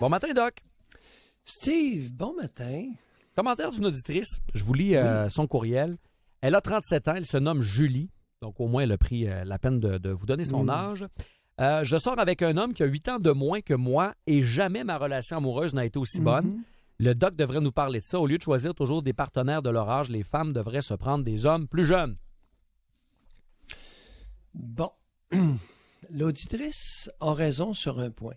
Bon matin, Doc. Steve, bon matin. Commentaire d'une auditrice. Je vous lis son courriel. Elle a 37 ans. Elle se nomme Julie. Donc, au moins, elle a pris la peine de vous donner son âge. Je sors avec un homme qui a 8 ans de moins que moi et jamais ma relation amoureuse n'a été aussi bonne. Le doc devrait nous parler de ça. Au lieu de choisir toujours des partenaires de leur âge, les femmes devraient se prendre des hommes plus jeunes. Bon, l'auditrice a raison sur un point.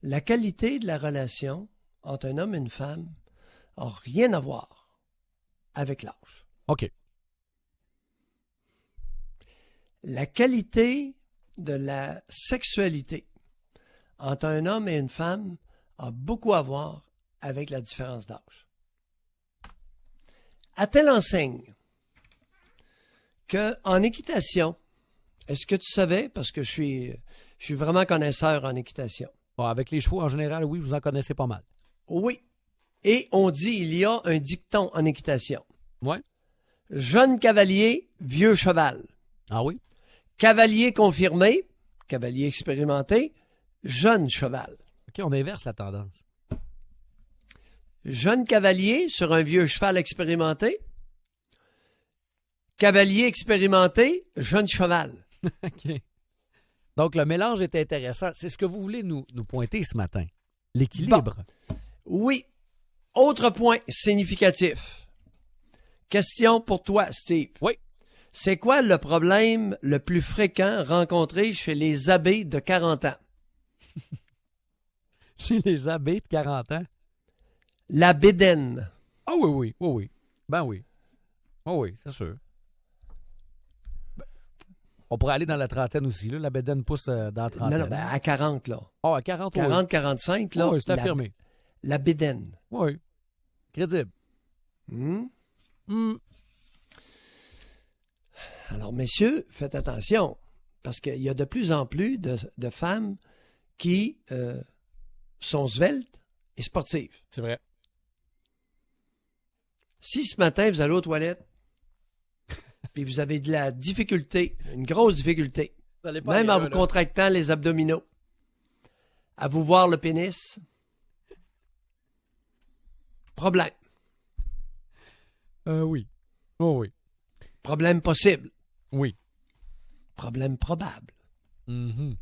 La qualité de la relation entre un homme et une femme n'a rien à voir avec l'âge. OK. La qualité de la sexualité entre un homme et une femme a beaucoup à voir avec la différence d'âge. À telle enseigne qu'en équitation, est-ce que tu savais, parce que je suis vraiment connaisseur en équitation. Bon, avec les chevaux, en général, oui, vous en connaissez pas mal. Oui. Et on dit, il y a un dicton en équitation. Oui. Jeune cavalier, vieux cheval. Ah oui? Cavalier confirmé, cavalier expérimenté, jeune cheval. OK, on inverse la tendance. Jeune cavalier sur un vieux cheval expérimenté. Cavalier expérimenté, jeune cheval. OK. Donc, le mélange est intéressant. C'est ce que vous voulez nous pointer ce matin. L'équilibre. Bon. Oui. Autre point significatif. Question pour toi, Steve. Oui. C'est quoi le problème le plus fréquent rencontré chez les abbés de 40 ans? Chez les abbés de 40 ans? La bédaine. Ah oui. Ben oui. Oh oui, c'est sûr. On pourrait aller dans la trentaine aussi, là. La bédaine pousse dans la trentaine. Non, à 40, là. Oh, à 40, 40, 45, là. Oui, c'est affirmé. La bédaine. Oui. Crédible. Alors, messieurs, faites attention, parce qu'il y a de plus en plus de femmes qui sont sveltes et sportives. C'est vrai. Si ce matin, vous allez aux toilettes, puis vous avez de la difficulté, une grosse difficulté, même en vous contractant les abdominaux, à vous voir le pénis, problème. Oui. Oh oui. Problème possible. Oui. Problème probable. Je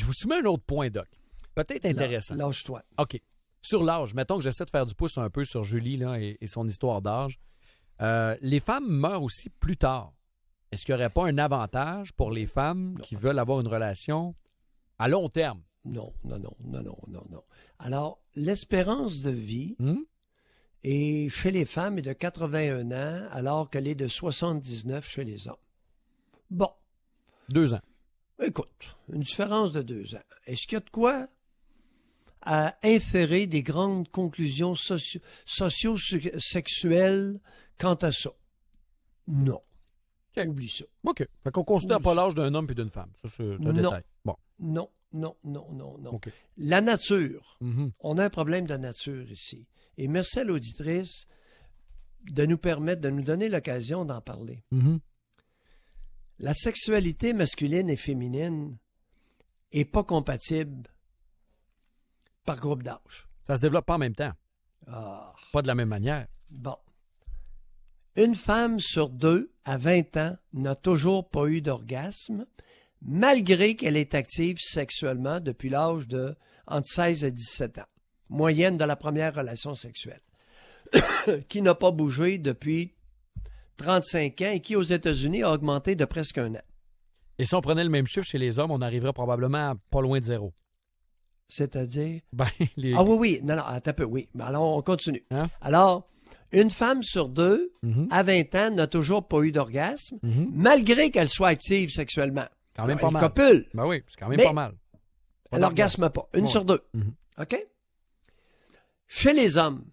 vous soumets un autre point, Doc. Peut-être intéressant. Lâche-toi. OK. Sur l'âge, mettons que j'essaie de faire du pouce un peu sur Julie là, et son histoire d'âge. Les femmes meurent aussi plus tard. Est-ce qu'il n'y aurait pas un avantage pour les femmes qui veulent avoir une relation à long terme? Non. Alors, l'espérance de vie est chez les femmes est de 81 ans, alors qu'elle est de 79 chez les hommes. Bon. 2 ans. Écoute, une différence de 2 ans. Est-ce qu'il y a de quoi à inférer des grandes conclusions socio-sexuelles quant à ça? Non. Okay. Oublie ça. OK. Fait qu'on considère pas l'âge d'un homme et d'une femme. Ça, c'est un détail. Bon. Non. Okay. La nature. On a un problème de nature ici. Et merci à l'auditrice de nous permettre, de nous donner l'occasion d'en parler. La sexualité masculine et féminine n'est pas compatible par groupe d'âge. Ça se développe pas en même temps. Pas de la même manière. Bon. Une femme sur 2 à 20 ans n'a toujours pas eu d'orgasme, malgré qu'elle est active sexuellement depuis l'âge de entre 16 et 17 ans. Moyenne de la première relation sexuelle. Qui n'a pas bougé depuis 35 ans et qui, aux États-Unis, a augmenté de presque 1 an. Et si on prenait le même chiffre chez les hommes, on arriverait probablement pas loin de 0. C'est-à-dire? Ah oui. Non, attends un peu, oui. Mais alors, on continue. Hein? Alors, une femme sur 2 à 20 ans n'a toujours pas eu d'orgasme, malgré qu'elle soit active sexuellement. Quand même alors, pas mal. Copule. Ben oui, c'est quand même pas mal. Elle n'orgasme pas. Une sur 2. OK? Chez les hommes,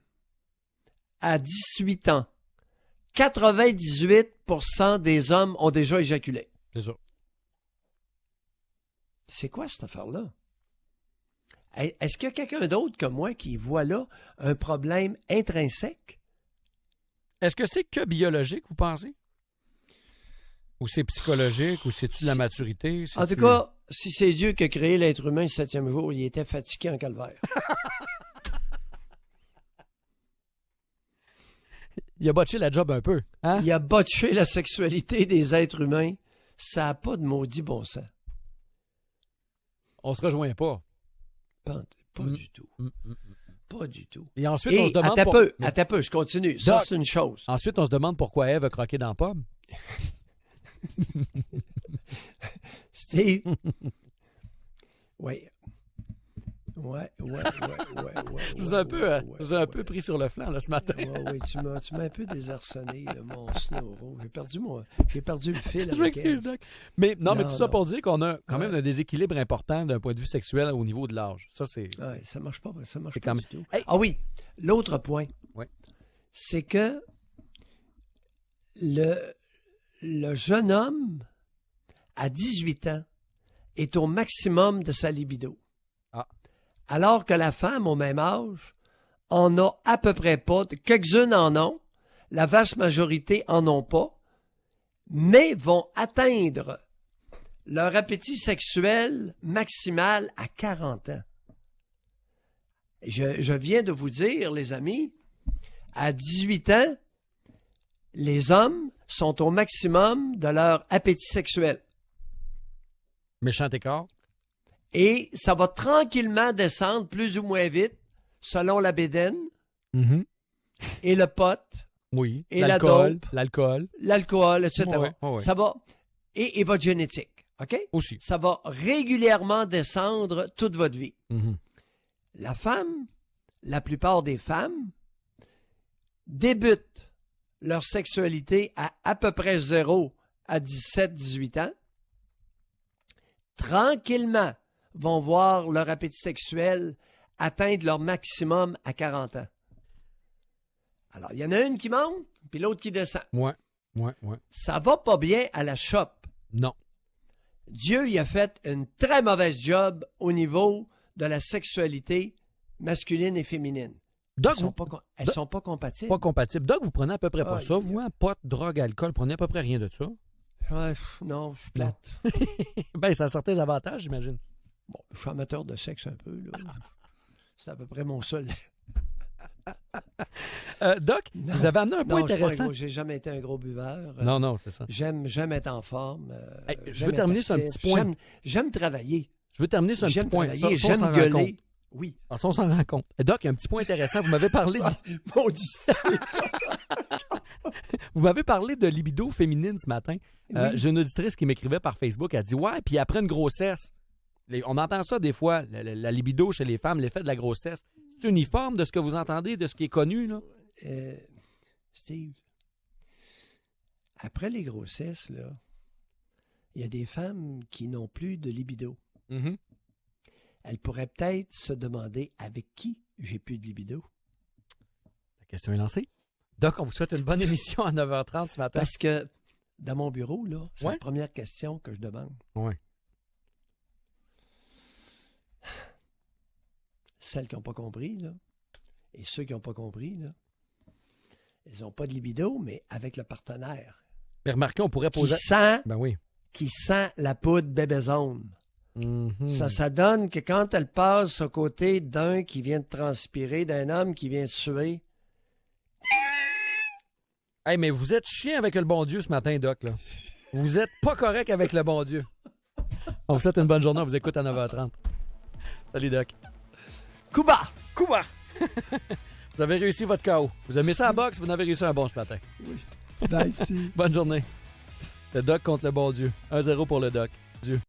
à 18 ans, 98% des hommes ont déjà éjaculé. C'est ça. C'est quoi cette affaire-là? Est-ce qu'il y a quelqu'un d'autre que moi qui voit là un problème intrinsèque? Est-ce que c'est que biologique, vous pensez? Ou c'est psychologique? Ou c'est-tu de la maturité? En tout cas, si c'est Dieu qui a créé l'être humain le 7e jour, il était fatigué en calvaire. Il a botché la job un peu. Hein? Il a botché la sexualité des êtres humains. Ça n'a pas de maudit bon sens. On se rejoint pas. Pas du tout. Pas du tout. Et ensuite, on se demande... Attends peu, je continue. Ça, c'est une chose. Ensuite, on se demande pourquoi Ève a croqué dans la pomme. Steve. Oui. Ouais. Je vous ai un peu pris sur le flanc là, ce matin. Oui, tu m'as un peu désarçonné, là, mon Snorro. J'ai perdu le fil. Je m'excuse, Doc. Mais tout ça pour dire qu'on a quand même un déséquilibre important d'un point de vue sexuel au niveau de l'âge. Ça, c'est... Ouais, ça marche pas quand du tout. Hey. Ah oui, l'autre point, c'est que le jeune homme, à 18 ans, est au maximum de sa libido. Alors que la femme, au même âge, en a à peu près pas. Quelques-unes en ont. La vaste majorité en ont pas. Mais vont atteindre leur appétit sexuel maximal à 40 ans. Je viens de vous dire, les amis, à 18 ans, les hommes sont au maximum de leur appétit sexuel. Méchant écart. Et ça va tranquillement descendre plus ou moins vite, selon la bédaine, et le pot, et l'alcool, etc. Ouais. Ça va, et votre génétique, OK? Aussi. Ça va régulièrement descendre toute votre vie. La femme, la plupart des femmes, débutent leur sexualité à peu près 0 à 17-18 ans. Tranquillement, vont voir leur appétit sexuel atteindre leur maximum à 40 ans. Alors, il y en a une qui monte, puis l'autre qui descend. Ouais. Ça va pas bien à la shop. Non. Dieu y a fait une très mauvaise job au niveau de la sexualité masculine et féminine. Doc, elles sont pas compatibles. Pas compatibles. Doc, vous prenez à peu près pas ça, vous, hein? Pot, drogue, alcool, prenez à peu près rien de ça. Ouais, non, je suis plate. Ben, ça a certains avantages, j'imagine. Bon, je suis amateur de sexe un peu, là. C'est à peu près mon seul. Doc, vous avez amené un point intéressant. J'ai jamais été un gros buveur. Non, c'est ça. J'aime être en forme. Je veux terminer sur un petit point. J'aime travailler. Je veux terminer sur un petit point. J'aime gueuler. Oui. Alors, ça, on s'en rend compte. Doc, il y a un petit point intéressant. Vous m'avez parlé Vous m'avez parlé de libido féminine ce matin. Oui. J'ai une auditrice qui m'écrivait par Facebook. Elle dit « Ouais, puis après une grossesse, on entend ça des fois, la libido chez les femmes, l'effet de la grossesse. C'est uniforme de ce que vous entendez, de ce qui est connu, là? » Steve, après les grossesses, là, il y a des femmes qui n'ont plus de libido. Elles pourraient peut-être se demander avec qui j'ai plus de libido. La question est lancée. Doc, on vous souhaite une bonne émission à 9h30 ce matin. Parce que dans mon bureau, là, c'est la première question que je demande. Oui. Celles qui n'ont pas compris, là, et ceux qui n'ont pas compris, là, ils n'ont pas de libido, mais avec le partenaire. Mais remarquez, on pourrait poser... Qui sent la poudre bébézone. Ça donne que quand elle passe aux côtés d'un qui vient de transpirer, d'un homme qui vient de suer. Hey, mais vous êtes chien avec le bon Dieu ce matin, Doc, là. Vous êtes pas correct avec le bon Dieu. On vous souhaite une bonne journée. On vous écoute à 9h30. Salut, Doc. Cuba! Vous avez réussi votre KO. Vous aimez ça à la boxe? Vous en avez réussi un bon ce matin. Oui. Nice. Bonne journée. Le Doc contre le bon Dieu. 1-0 pour le Doc. Dieu.